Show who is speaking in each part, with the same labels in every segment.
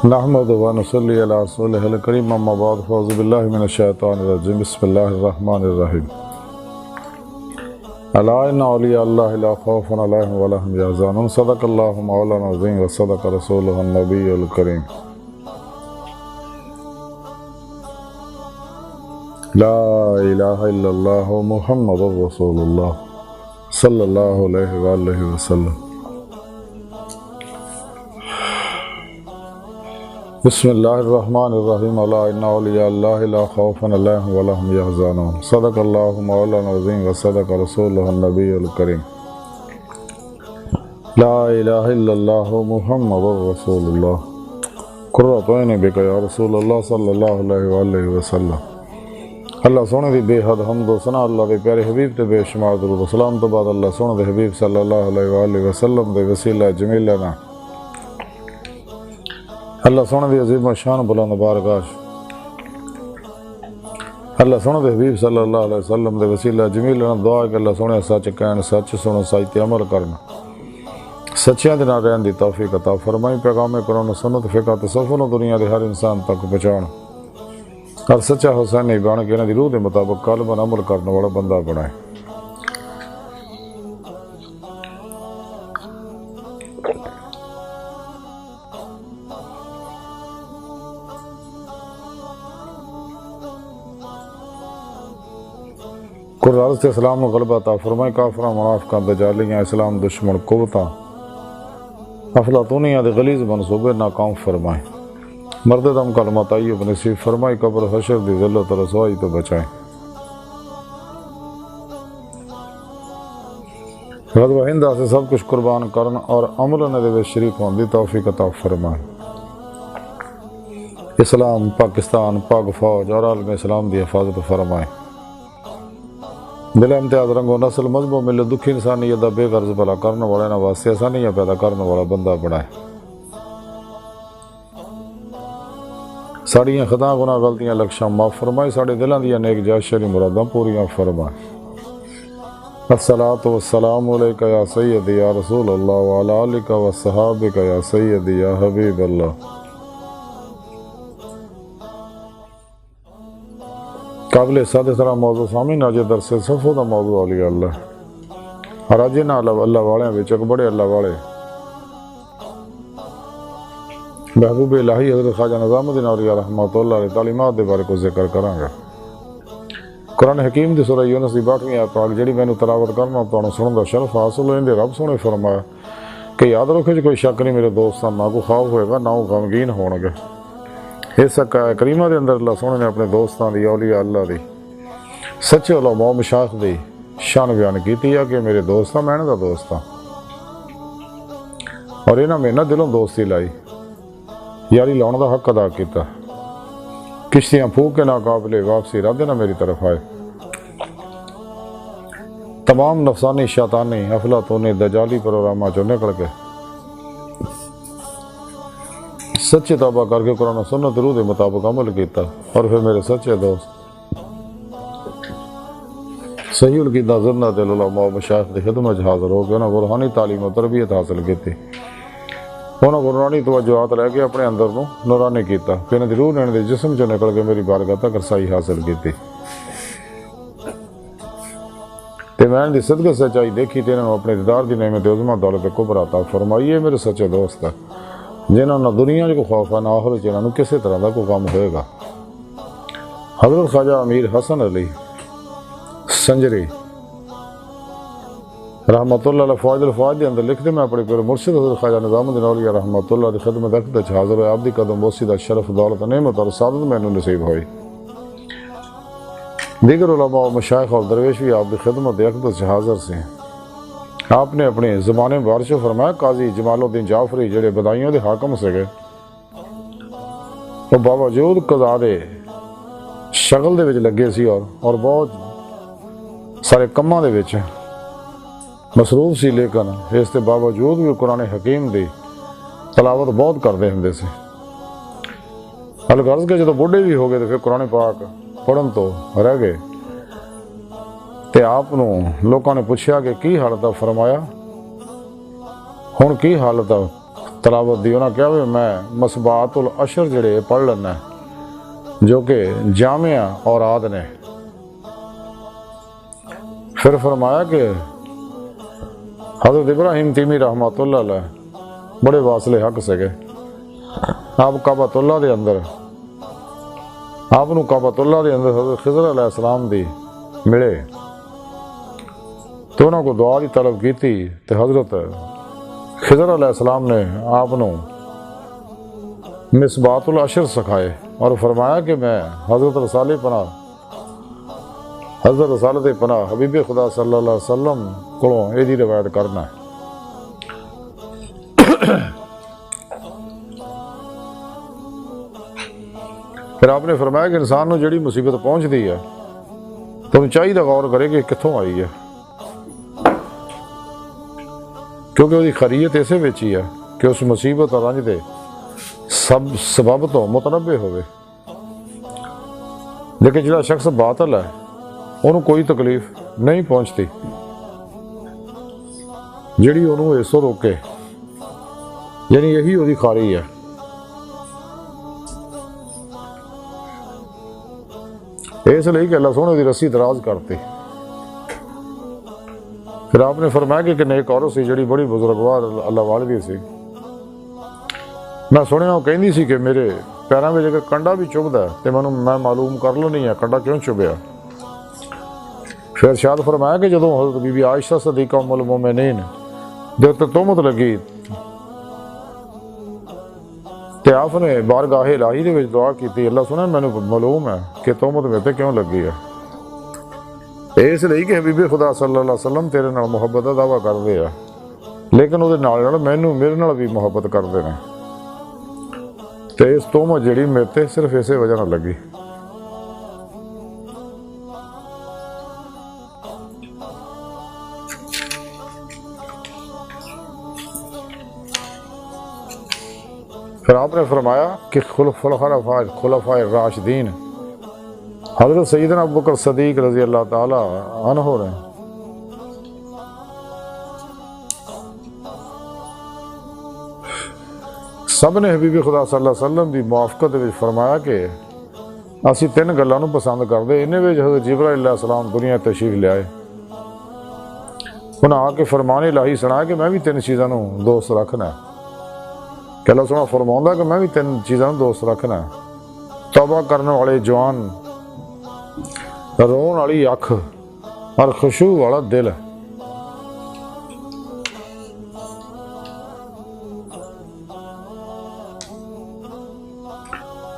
Speaker 1: نحمد و نصلی علی رسولہ الکریم اما بعد فاعوذ باللہ من الشیطان الرجیم بسم اللہ الرحمن الرحیم الا ان اولیاء اللہ لا خوف علیہم ولا هم یحزنون صدق اللہ مولانا العظیم و صدق رسولہ النبی الکریم لا الہ الا اللہ محمد رسول اللہ صلی اللہ علیہ وآلہ وسلم بسم اللہ الرحمن الرحیم الا ان اولیاء اللہ لا خوف علیہم ولا هم یحزنون صدق اللہ مولانا العظیم و صدق رسولہ النبی الکریم لا الہ الا اللہ محمد رسول اللہ قرۃ عین بک یا رسول اللہ صلی اللہ علیہ وآلہ وسلم۔ اللہ سونے دی بے حد حمد و ثنا اللہ دے پیارے حبیب تے بے شمار درود و سلام تو بعد اللہ سونے دے حبیب صلی اللہ علیہ وآلہ وسلم دے وسیلہ جمیلہ نا اللہ سونے دی عظیم و شان بلند بارگاہ اللہ سونے دے حبیب صلی اللہ علیہ وسلم دے وسیلہ جمیل نال دعا ہے کہ اللہ سونے سچ کہن سچ سنو سچ تے عمل کرنا سچیاں دے نال رہن دی توفیق عطا فرمائی پیغام قرآن و سنت فقہ تصوف نو دنیا دے ہر انسان تک پہنچاؤن اور سچا حسینی بن کے انہاں دی روح دے مطابق قلب عمل کرنے والا بندہ بنائے۔ قرآن سے اسلام و غلبہ عطا فرمائے کافراں منافقاں دجالیاں اسلام دشمن قوتاں افلاطونیاں دے غلیظ منصوبے ناکام فرمائے مرد دم کلمہ طیب نصیب فرمائے قبر حشر دی ذلت و رسوائی تو بچائیں۔ غزوہ ہندہ سے سب کچھ قربان کرن اور عمل نے دے شریک ہون دی توفیق عطا فرمائے۔ اسلام پاکستان پاک فوج اور عالم اسلام دی حفاظت فرمائے۔ بلا امتیاز رنگ و نسل مذہب و ملت دکھی انسانیت دا بے غرض بھلا کرنے والے نہ واسطے آسانیاں پیدا کرنے والا بندہ بنائے۔ ساڑیاں خطاں گناہ غلطیاں لکشاں معاف فرمائے ساڑے دلان دیا نیک جائز شری مراداں پوریاں فرمائے۔ الصلاۃ والسلام علیکہ یا سیدی یا رسول اللہ وعلی آلکہ وصحابکہ یا سیدی یا حبیب اللہ۔ قابل صادق طرح موضوع سامین آج درس صفو دا موضوع اولیاء اللہ اور آج نا اللہ والے ہیں بیچک بڑے اللہ والے محبوب الہی حضرت خواجہ نظام الدین اولیاء رحمۃ اللہ علیہ تعلیمات دے بارے کو ذکر کریں گا۔ قرآن حکیم دی سورہ یونس دی 62ویں آیت پاک جڑی مینوں تلاوت کرنا تو سنن دا شرف حاصل ہوئے دے رب سونے فرمایا کہ یاد رکھو کوئی شک نہیں میرے دوستاں نہ کو خوف ہوئے گا نہ وہ غمگین ہون گے۔ اس کریمہ دے اندر اللہ سونے نے اپنے دوستان دی اولیاء اللہ دی سچے علماء و مشائخ دی شان بیان کیتی ہے کہ میرے دوستاں میں دا دوستاں اور انہاں میں نہ دلوں دوستی لائی یاری لاؤن دا حق ادا کیتا کشتیاں پھونک کے ناقابل واپسی ارادے نہ میری طرف آئے۔ تمام نفسانی شیطانی افلاطونی دجالی پروگراماں چوں نکل کے سچے توبہ کر کے قرآن و سنت روح دے مطابق عمل کیتا اور پھر میرے سچے دوست صحیح العقیدہ زندہ دل علماء و مشائخ دی خدمت حاضر ہو کے انہاں روحانی تعلیم و تربیت حاصل کیتی انہاں نورانی توجہات لے کے اپنے اندر نو نورانی کیتا پھر انہاں دی روح نے دے جسم چوں نکل کے میری بارگاہ تک رسائی حاصل کیتی تے میں دی صدقہ سچائی دیکھی تے انہاں اپنے دیدار دی نعمت عظمہ دولت کبریٰ عطا فرمائی ہے میرے سچے دوست جنہوں نے دنیا کو خوف ہے نہ آخرت جنہوں کسی طرح کا کوئی کام ہوئے گا۔ حضرت خواجہ امیر حسن علی سنجری رحمۃ اللہ علیہ فوائد الفوائد کے اندر لکھتے میں اپنے پورے مرشد حضرت خواجہ نظام الدین اولیاء رحمۃ اللہ کی خدمت اقدس حاضر ہوئے آپ دی قدم بوسی دا شرف دولت نعمت اور سعادت میں نصیب ہوئی۔ دیگر علماء و مشائخ اور درویش بھی آپ دی خدمت اقدس حاضر سے ہیں۔ آپ نے اپنی زبان مبارک سے فرمایا قاضی جمال الدین جعفری جڑے بدائیوں دے حاکم سے گئے وہ باوجود قضاء دے شغل دے وچ لگے سی اور بہت سارے کماں دے وچ مصروف سی لیکن اس کے باوجود بھی قرآن حکیم دی تلاوت بہت کرتے ہوں سے۔ الغرض کے جدو بڑھے بھی ہو گئے تو پھر قرآن پاک پڑھن تو رہ گئے تے آپ نو لوکاں نے پوچھا کہ کی حالت ہے فرمایا ہن کی حالت ہے تلاوت دی انہاں کہا بھی میں مصباحۃ العشر جڑے پڑھ لینا جو کہ جامع اوراد نے۔ پھر فرمایا کہ حضرت ابراہیم تیمی رحمۃ اللہ علیہ بڑے واصل حق سکے، آپ کعبۃ اللہ دے اندر آپ نو کعبۃ اللہ دے اندر حضرت خضر علیہ السلام دی ملے تو انہوں کو دعا دی طلب کی تھی، تو حضرت خضر علیہ السلام نے آپ نو مصباحۃ العشر سکھائے اور فرمایا کہ میں حضرت رسالت پناہ حبیب خدا صلی اللہ علیہ وسلم کو یہ روایت کرنا ہے۔ پھر آپ نے فرمایا کہ انسان نو جڑی مصیبت پہنچ دی ہے تو چاہیے غور کرے کہ کتوں آئی ہے، کیونکہ وہ خریت اسے وچ ہی ہے کہ اس مصیبت اور رنج دے سبب تو متنبع ہوئے، لیکن جڑا شخص باطل ہے انہوں کوئی تکلیف نہیں پہنچتی جڑی انہوں ایسو روکے، یعنی یہی وہی خاری ہے۔ اس لیے کہ اللہ سونے دی رسی دراز کرتی۔ پھر آپ نے فرمایا کہ ایک عورت سی جڑی بڑی بزرگوار اللہ والدی سی، میں سنیا وہ کہندی سی کہ میرے پیراں وچ اگر کنڈا بھی چبھدا ہے تو میں معلوم کر لینی ہے کنڈا کیوں چبھیا۔ پھر ارشاد فرمایا کہ جدوں حضرت بی بی عائشہ صدیقہ ام المومنین دے تے تہمت لگی تے آپ نے بارگاہ الہی دے وچ دعا کیتی، اللہ سنے مینوں معلوم ہے کہ تہمت میرے تے کیوں لگی ہے، اس لیے کہ حبیب خدا صلی اللہ علیہ وسلم تیرے نال محبت دا دعویٰ کردے آ، لیکن وہ میرے نال بھی محبت کرتے ہیں، تو اس تہمت جڑی میرے تے صرف اسی وجہ نال لگی۔ پھر آپ نے فرمایا کہ خلفاء الراشدین حضرت سیدنا ابوبکر صدیق رضی اللہ تعالی عنہ نے سب نے حبیب خدا صلی اللہ علیہ وسلم دی موافقت وچ فرمایا کہ اسی تین گلاں نوں پسند کردے، انہیں وچ حضرت جبرائیل علیہ السلام دنیا تشریف لے آئے، انہاں آ کے فرمان الہی سنایا کہ میں بھی تین چیزاں نوں دوست رکھنا ہے، کہ اللہ سونا فرماؤں کہ میں بھی تین چیزاں دوست رکھنا ہے، توبہ کرنے والے جوان، رون والی اکھ اور خشوع والا دل۔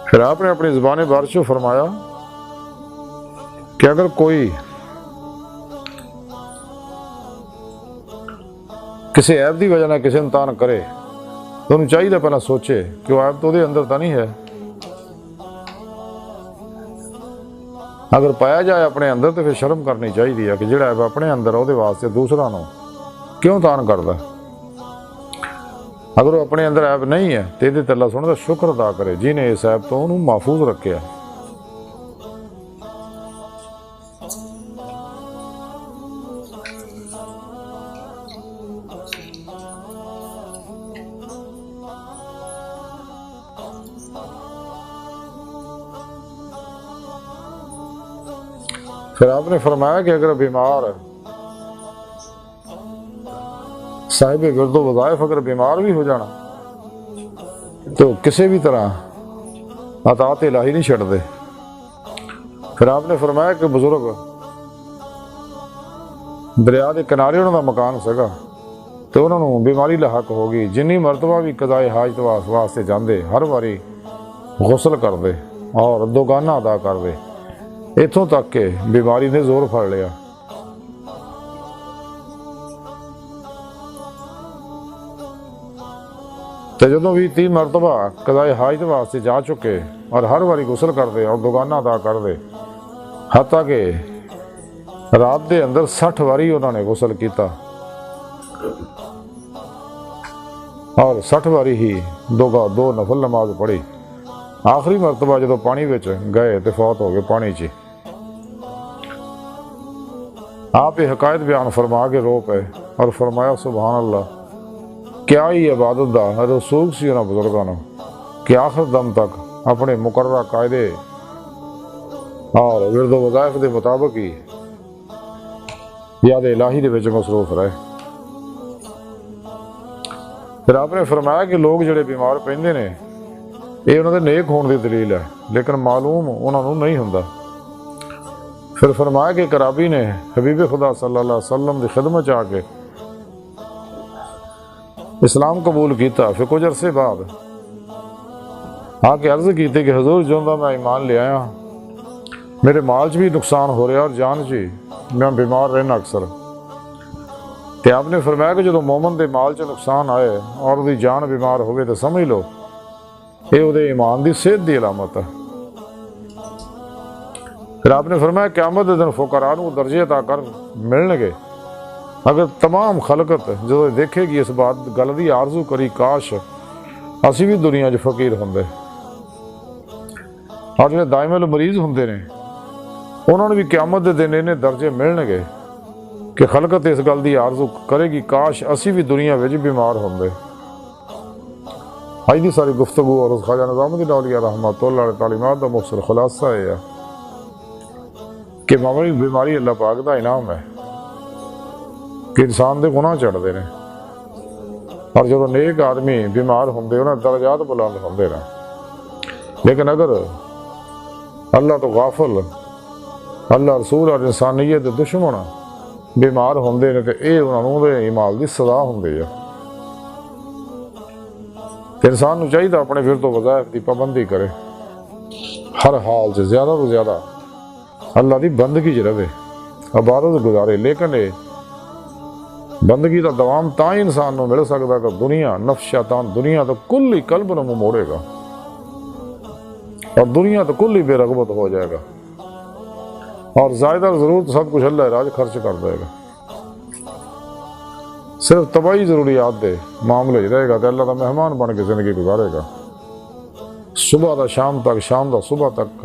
Speaker 1: پھر آپ نے اپنی زبان بارش فرمایا کہ اگر کوئی کسی عیب دی وجہ نہ کسی انتان کرے تو انہوں چاہیے پہلے سوچے کہ وہ عیب تو دے اندر تا نہیں ہے، اگر پایا جائے اپنے اندر تو پھر شرم کرنی چاہیے کہ جڑا عیب اپنے اندر وہ واسطے دوسرا نو کیوں تان کردا، اگر وہ اپنے اندر عیب نہیں ہے تو یہ اللہ سونے کا شکر ادا کرے جی نے اس عیب تو انہوں محفوظ رکھیا۔ پھر آپ نے فرمایا کہ اگر بیمار صاحب ورد و وظائف اگر بیمار بھی ہو جانا تو کسی بھی طرح اطاعت الہی نہیں چھڑ دے۔ پھر آپ نے فرمایا کہ بزرگ دریا دے کنارے انہوں دا مکان سگا تو انہوں نے بیماری لاحق ہوگی، جنی مرتبہ بھی قضائے حاجت واسطے جاندے ہر واری غسل کر دے اور دوگانہ ادا کر دے، اتوں تک کہ بیماری نے زور پھڑ لیا۔ تو جدوں بھی 30 مرتبہ قضائے حاجت واسطے جا چکے اور ہر واری غسل کر دے اور دوگانہ ادا کر دے، حتیٰ کہ رات دے اندر 60 واری انہوں نے غسل کیتا اور 60 واری ہی دو نفل نماز پڑھی، آخری مرتبہ جدو پانی بچ گئے تو فوت ہو گئے پانی چی۔ آپ یہ حقائق بیان فرما کے رو پے اور فرمایا سبحان اللہ کیا ہی عبادت دا رسوخ سی انہاں بزرگاں نوں کہ آخر دم تک اپنے مقررہ قاعدے اور ورد و وظائف دے مطابق ہی یاد الہی دے وچ مصروف رہے۔ پھر آپ نے فرمایا کہ لوگ جڑے بیمار پیندے نے یہ انہوں دے نیک ہون دی دلیل ہے، لیکن معلوم انہوں نے نہیں ہوندا۔ پھر فرمایا کہ کرابی نے حبیب خدا صلی اللہ علیہ وسلم دی خدمت آ کے اسلام قبول کیتا۔ پھر کچھ عرصے بعد آ کے عرض کیتے کہ حضور جوندا میں ایمان لے آیا، میرے مال چ بھی نقصان ہو رہا اور جان چ میں بیمار رہنا اکثر۔ تے آپ نے فرمایا کہ جدو مومن دے مال چ نقصان آئے اور دی جان بیمار ہوئے تو سمجھ لو یہ وہ ایمان دی صحت دی علامت ہے۔ پھر آپ نے فرمایا قیامت دے دن فقراء نوں درجے عطا کر ملن گے اگر تمام خلقت جدو دیکھے گی اس بات گل دی آرزو کری کاش اسی بھی دنیا چ فقیر ہوندے، اور جڑے دائم المریض ہوندے نے انہوں نے بھی قیامت دے دن انہیں درجے ملن گے کہ خلقت اس گل دی آرزو کرے گی کاش اسی بھی دنیا وچ بیمار ہوندے۔ اج دی ساری گفتگو اور خواجہ نظام الدین اولیاء رحمۃ اللہ علیہ تعلیمات دا مختصر خلاصہ ہے کہ بیماری اللہ پاک دا انعام ہے کہ انسان دے گناہ چڑھتے ہیں، اور جب نیک آدمی بیمار ہوندے انہیں درجات بلند ہوندے نے، لیکن اگر اللہ تو غافل اللہ رسول اور انسانیت دے دشمن بیمار ہوندے نے تو یہ انہوں دے اعمال دی سزا ہوندی ہے۔ انسان نو چاہیے اپنے ورد و وظائف دی پابندی کرے، ہر حال سے زیادہ تو زیادہ اللہ دی بندگی چ رہے، عبادت گزارے، لیکن یہ بندگی دا دوام تا ہی انسان نو مل سکتا کہ دنیا نفس شیطان دنیا تو کل ہی قلب نو موڑے گا اور دنیا تو کل ہی بے رغبت ہو جائے گا، اور زائدہ ضرورت سب کچھ اللہ راج خرچ کر دے گا، صرف طبعی ضروریات دے معاملے رہے گا تو اللہ دا مہمان بن کے زندگی گزارے گا، صبح دا شام تک شام دا صبح تک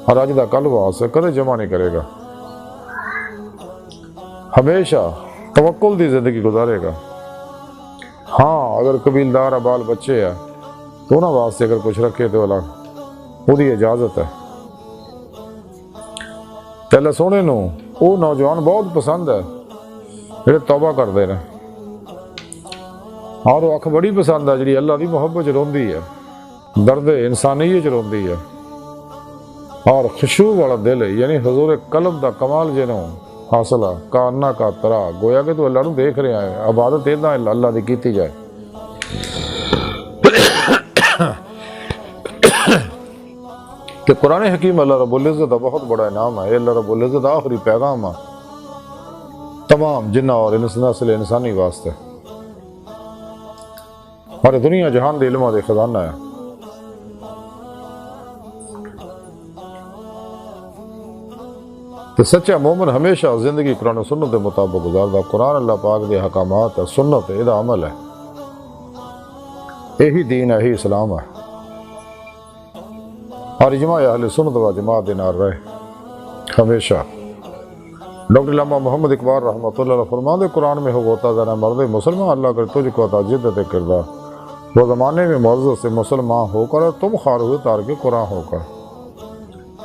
Speaker 1: اور اج دا کل واسطے کدے جمع نہیں کرے گا، ہمیشہ توکل دی زندگی گزارے گا۔ ہاں اگر قبیلدار بال بچے ہیں تو انہاں واسطے اگر کچھ رکھے تو اللہ وہ دی اجازت ہے۔ تے اللہ سونے نو وہ نوجوان بہت پسند ہے جڑے توبہ کرتے ہیں، اور وہ اکھ بڑی پسند ہے جڑی اللہ دی محبت چ روندی ہے، درد انسانیت چ روندی ہے، اور خشوع والا دل ہے، یعنی حضور قلب دا کمال جنوں حاصل ہے، کانا کا ترا گویا کہ تو اللہ نو دیکھ رہا ہے، عبادت ادھا اللہ دی کیتی جائے۔ کہ قرآن حکیم اللہ رب العزت کا بہت بڑا انعام ہے، اللہ رب العزت آخری پیغام ہے تمام جنہ اور نسل انسانی واسطے، اور دنیا جہان دے علموں دے خزانہ ہے۔ تو سچا مومن ہمیشہ زندگی قرآن و سنت کے مطابق گزارتا، قرآن اللہ پاک دے حکامات ہے، سنت ہے، یہ عمل ہے، یہی دین ہے، یہی اسلام ہے، اور اجماع اہل سنت و جماعت دے نال رہے ہمیشہ۔ ڈاکٹر علامہ محمد اقبال رحمۃ اللہ علیہ فرماتے قرآن میں ہوتا ذرا مرد مسلمان اللہ کر تجھ کو عطا جدت کردار، وہ زمانے میں معزز سے مسلمان ہو کر اور تم خار ہوئے تارک قرآن ہو کر۔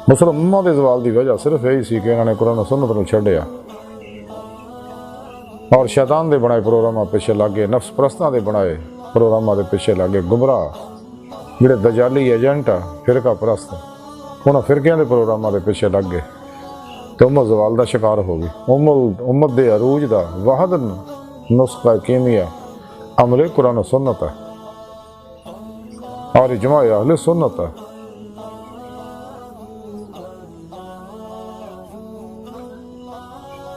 Speaker 1: مسلمانوں دے زوال دی وجہ صرف یہی سی کہ انہوں نے قرآن و سنت نو چھڈیا اور شیطان دے بنائے پروگراماں پیچھے لگے، نفس پرستاں دے بنائے پروگراماں دے پیچھے لگے، گمراہ جڑے دجالی ایجنٹ آ فرقہ پرست انہاں فرقیاں دے پروگراماں دے پیچھے لگ گئے تو امت زوال دا شکار ہو گئی۔ امت دے عروج دا واحد نسخہ کیمیا عمل قرآن و سنت ہے اور اجماع اہل سنت ہے۔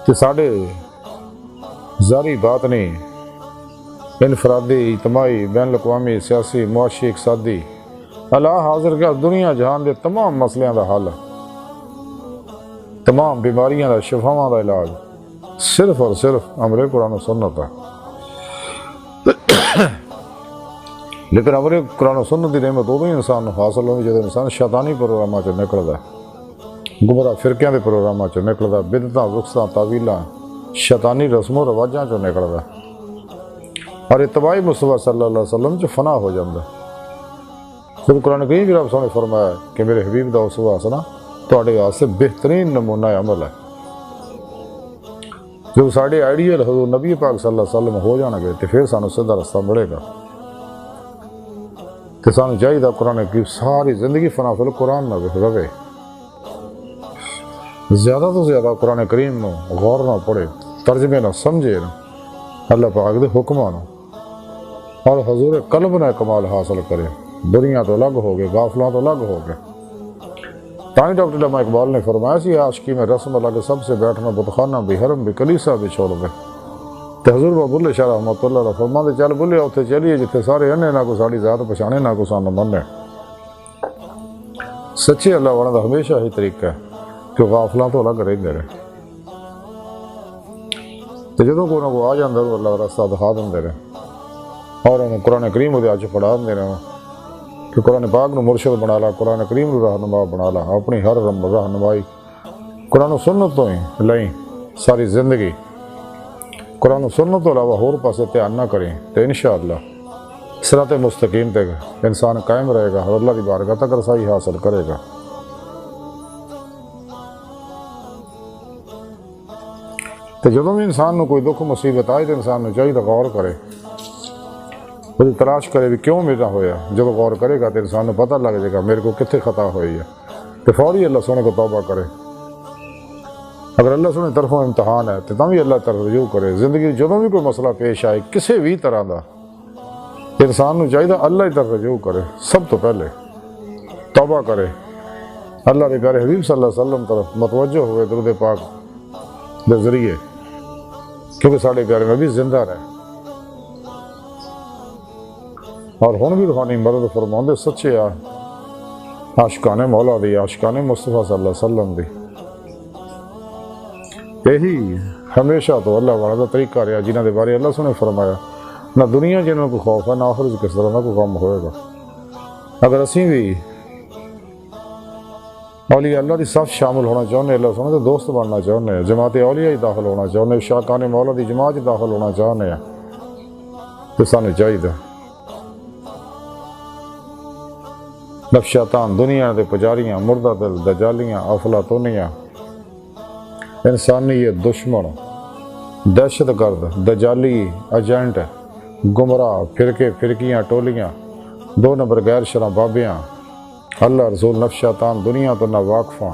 Speaker 1: کہ ساڑھے ظاہری بات نہیں، انفرادی، اجتماعی، بین الاقوامی، سیاسی، معاشی، اقتصادی اللہ حاضر کا دنیا جہان دے تمام مسئلوں دا حل، تمام بیماریاں دا شفاواں دا علاج صرف اور صرف امر قرآن و سنت ہے۔ لیکن امر قرآن و سنت دی نعمت ادو ہی انسان حاصل ہوگی جب انسان شیطانی پروگراماں چ نکلدا ہے، گمراہ فرقیاں دے پروگراماں چ نکلدا، بدعتاں رخصاں تعویلاں شیطانی رسم و رواجاں چ نکلدا، اور اتباع مصطفیٰ صلی اللہ علیہ وسلم جو فنا ہو جاتا ہے۔ خود قرآن کریم بھی رب نے فرمایا کہ میرے حبیب دا اسوہ حسنہ تواڈے واسطے بہترین نمونہ عمل ہے۔ جب ساڑے آئیڈیل حضور نبی پاک صلی اللہ علیہ وسلم ہو جانا گے تو پھر سانو سیدھا رستہ ملے گا۔ تو سانو چاہیے قرآن کی ساری زندگی فنا فل قرآن نہ رہے، زیادہ تو زیادہ قرآن کریم نو غور نہ پڑھے، ترجمے نہ سمجھے نہ اللہ پاک دے حکماں نو، اور حضور قلب نہ کمال حاصل کرے۔ دنیا تو الگ ہو گئے، غافلوں تو الگ ہو گئے۔ تاں ڈاکٹر علامہ اقبال نے فرمایا سی عاشقی میں رسم الگ سب سے بیٹھنا بتخانہ بھی حرم بھی کلیسا بھی چھوڑ دے۔ تو حضور با بلے شاہ رحمۃ اللہ علیہ فرماندے چل بلے اتھے چلیے جتھے سارے انے نہ کو ساڑی ذات پچھانے نہ کو سانو مننے۔ سچے اللہ والا دا ہمیشہ ہی طریقہ ہے کہ غافلاں تو الگ رہندے رہے، تو جدوں کوئی نہ کو آ جاندا تو اللہ رستہ دکھا دیندے رہے، اور انہوں قرآن کریم وہ اج پڑھا دیندے رہے کہ قرآن پاک نو مرشد بنا لا، قرآن کریم نو رہنما بنا لا، اپنی ہر رہنمائی قرآن و سنت تو ہی لائیں ساری زندگی، قرآن و سنت تو علاوہ ہور پاسے دھیان نہ کریں تو انشاءاللہ صراط مستقیم تے انسان قائم رہے گا اور اللہ کی بارگاہ تک رسائی حاصل کرے گا۔ تو جدوں بھی انسان نو کوئی دکھ مصیبت آئے تو انسان نو چاہیے غور کرے، وہ تلاش کرے بھی کیوں میرا ہویا۔ جب غور کرے گا تو انسان کو پتہ لگ جائے گا میرے کو کتنے خطا ہوئی ہے، تو فوری اللہ سونے کو توبہ کرے۔ اگر اللہ سونے طرفوں امتحان ہے تو بھی اللہ طرف رجوع کرے۔ زندگی جدوں بھی کوئی مسئلہ پیش آئے کسی بھی طرح دا، انسان کو چاہیے اللہ ہی طرف رجوع کرے، سب تو پہلے توبہ کرے، اللہ کے پیارے حبیب صلی اللہ علیہ وسلم طرف متوجہ ہوئے درود پاک کے ذریعے، کیونکہ ساڑھے پیارے نبی زندہ رہے۔ اور ہن بھی روحانی مدد فرماندے سچے عاشقان مولا دی، عاشقان مصطفیٰ صلی اللہ علیہ وسلم دی، یہی ہمیشہ تو اللہ والا دا طریقہ رہا جنہاں دے بارے اللہ نے فرمایا نہ دنیا جنہوں کو خوف ہے نہ آخرت کس طرح نہ کو غم ہوئے گا۔ اگر اسی بھی اولیاء اللہ دی صف شامل ہونا چاہنے، اللہ سنے تو دوست بننا چاہنے، جماعت اولیاء ہی داخل ہونا چاہنے، شاکان مولا دی جماعت داخل ہونا چاہنے، تو سانو چاہیے نفشاتان دنیا دے پجاریاں، مردہ دل، دجالیاں، افلاطونیاں، انسانیت دشمن، دہشت گرد، دجالی ایجنٹ، گمراہ فرقے فرقیاں ٹولیاں، دو نمبر غیر شرع بابیاں، اللہ رسول نفشاتان دنیا تو نہ واقفاں،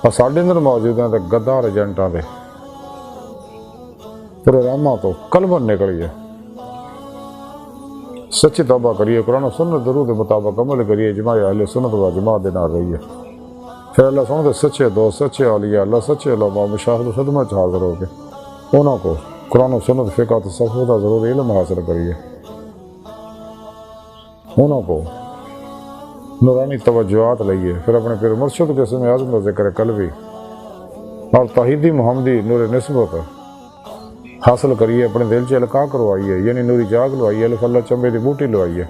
Speaker 1: اور ساڈے اندر موجود ہیں غدار ایجنٹاں دے پروگراماں تو قلباً نکلیے، سچی توبہ کریے، قرآن و سنت درود کے مطابق عمل کریے، جماع اہل سنت و جماعت دے نال رہیے، پھر اللہ سنت سچے دوست، سچے اولیاء اللہ، سچے علماء مشاہد خدمت حاضر ہو کے انہوں کو قرآن و سنت فقہ تصوف کا ضرور علم حاصل کریے، انہوں کو نورانی توجہات لئیے، پھر اپنے پیر مرشد کے اسم اعظم کا ذکر قلبی اور توحیدی محمدی نور نسبت حاصل کریے، اپنے دل سے القاء کروائیے، یعنی نوری جاگ لوائیے، الف اللہ چمبے دی بوٹی لوائیے،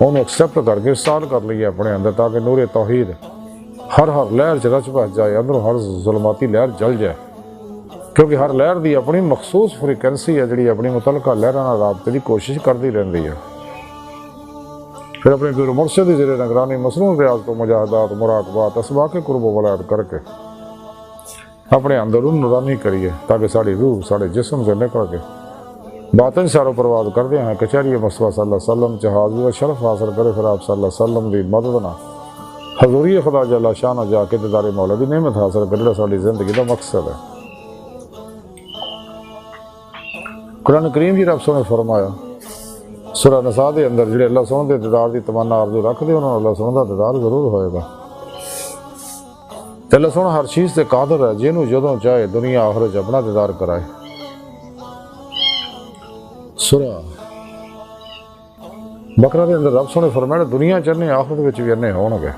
Speaker 1: انہوں ایکسیپٹ کر کے استعار کر لیے اپنے اندر، تاکہ نور توحید ہر لہر سے رچ بچ جائے، اندروں ہر ظلماتی لہر جل جائے، کیونکہ ہر لہر دی اپنی مخصوص فریکوینسی ہے جڑی اپنی متعلقہ لہراں رابطے دی کوشش کرتی رہتی ہے۔ پھر اپنے پیر مرشد دی زیر نگرانی مصنون ریاض کو مجاہدات، مراقبات، اسباق قرب و ولایت کر کے اپنے اندر نورانی کریے، تاکہ ساری روح سارے جسم سے نکل کے باطن سارو پرواز کردے ہیں کچہری مصطفیٰ صلی اللہ علیہ وسلم جہاز و شرف حاصل کرے، پھر آپ صلی اللہ علیہ وسلم دی مدد نہ حضوری خدا جل شانہ جا کے دیدار مولا دی نعمت حاصل کرے، ساری زندگی کا مقصد ہے۔ قرآن کریم جی رب نے فرمایا سورہ نساء دے اندر جڑے اللہ سبحانہ دے دیدار دی تمنا آرزو رکھ دے انہوں اللہ سبحانہ دا دیدار ضرور ہوئے گا۔ تے اللہ سبحانہ ہر چیز تے قادر ہے، جنہوں جدوں چاہے دنیا آخرت اپنا دیدار کرائے۔ سورہ بقرہ دے اندر رب سبحانہ فرمایا دنیا چنے آخرت وچ بھی انے ہون گے،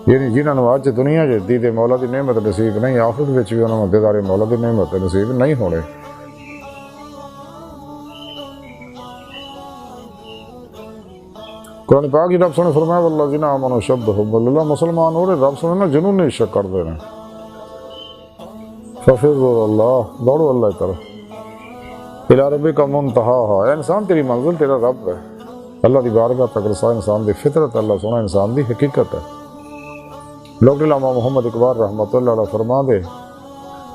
Speaker 1: یعنی جنہوں نے آج دنیا جے دید مولا دی نعمت نصیب نہیں، آخرت وچ بھی انہوں نے دیدار مولا دی نعمت نصیب نہیں ہونے۔ قرآن پاک کی رب نے فرمایا والذین آمنوا اشد حبا للہ، مسلمان ہو رہے رب سنے نا جنون نہیں شک کر دے رہے، ففروا اللہ، دوڑو اللہ کی طرف، الی ربک منتہاہا، اے انسان تیری منزل تیرا رب ہے۔ اللہ دی بارگاہ تک رسا انسان دی فطرت، اللہ سونا انسان دی حقیقت ہے۔ ڈاکٹر علامہ محمد اقبال رحمۃ اللہ علیہ فرما دے،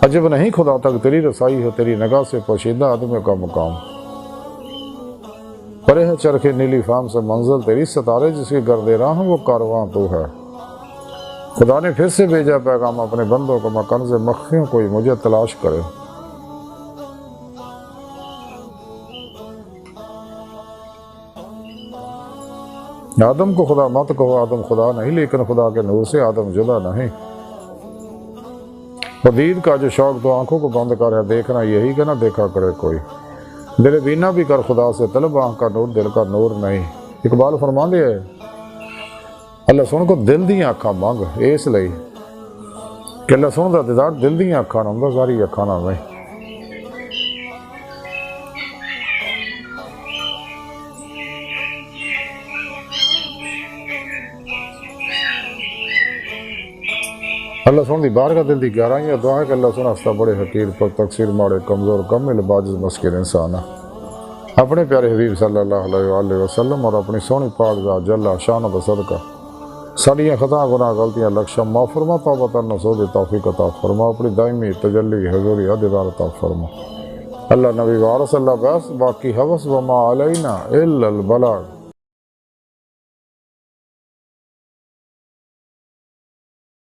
Speaker 1: عجب نہیں خدا تک تیری رسائی ہے، تیری نگاہ سے پوشیدہ آدمیوں کا مقام۔ پرے ہے چرخ نیلی فام سے منزل تیری، ستارے جس کی گرد راہ ہوں وہ کارواں تو ہے۔ خدا نے پھر سے بھیجا پیغام اپنے بندوں کو، کنز مخفیوں کوئی مجھے تلاش کرے۔ آدم کو خدا مت کہو، آدم خدا نہیں، لیکن خدا کے نور سے آدم جدا نہیں۔ دید کا جو شوق تو آنکھوں کو بند کر ہے دیکھنا، یہی کہ نہ دیکھا کرے کوئی۔ دل بینا بھی کر خدا سے طلب، آنکھ کا نور دل کا نور نہیں۔ اقبال فرما دے اللہ سن کو دل دیاں اکھاں مانگ، اس لئی کہ اللہ سن دا دیدار دل دیاں اکھاں نہ ہوندا، ظاہری اکھاں نہ نہیں۔ اللہ سن دی بارگاہ دل دی گہرائیاں دعا ہے کہ اللہ سن ہستا بڑے حقیر پر تقصیر ماڑے کمزور کمل باجز مسکین انسان اپنے پیارے حبیب صلی اللہ علیہ وآلہ وسلم اور اپنی سونی پاک ذات جل شان دا صدقہ ساڑیاں خطا گناہ غلطیاں لکشا معاف فرما، توبہ نصوح توفیق عطا فرما، اپنی دائمی تجلی حضوری دیدار عطا فرما۔ اللہ نبی وارث اللہ بس باقی حوث وما علینا الا البلاغ۔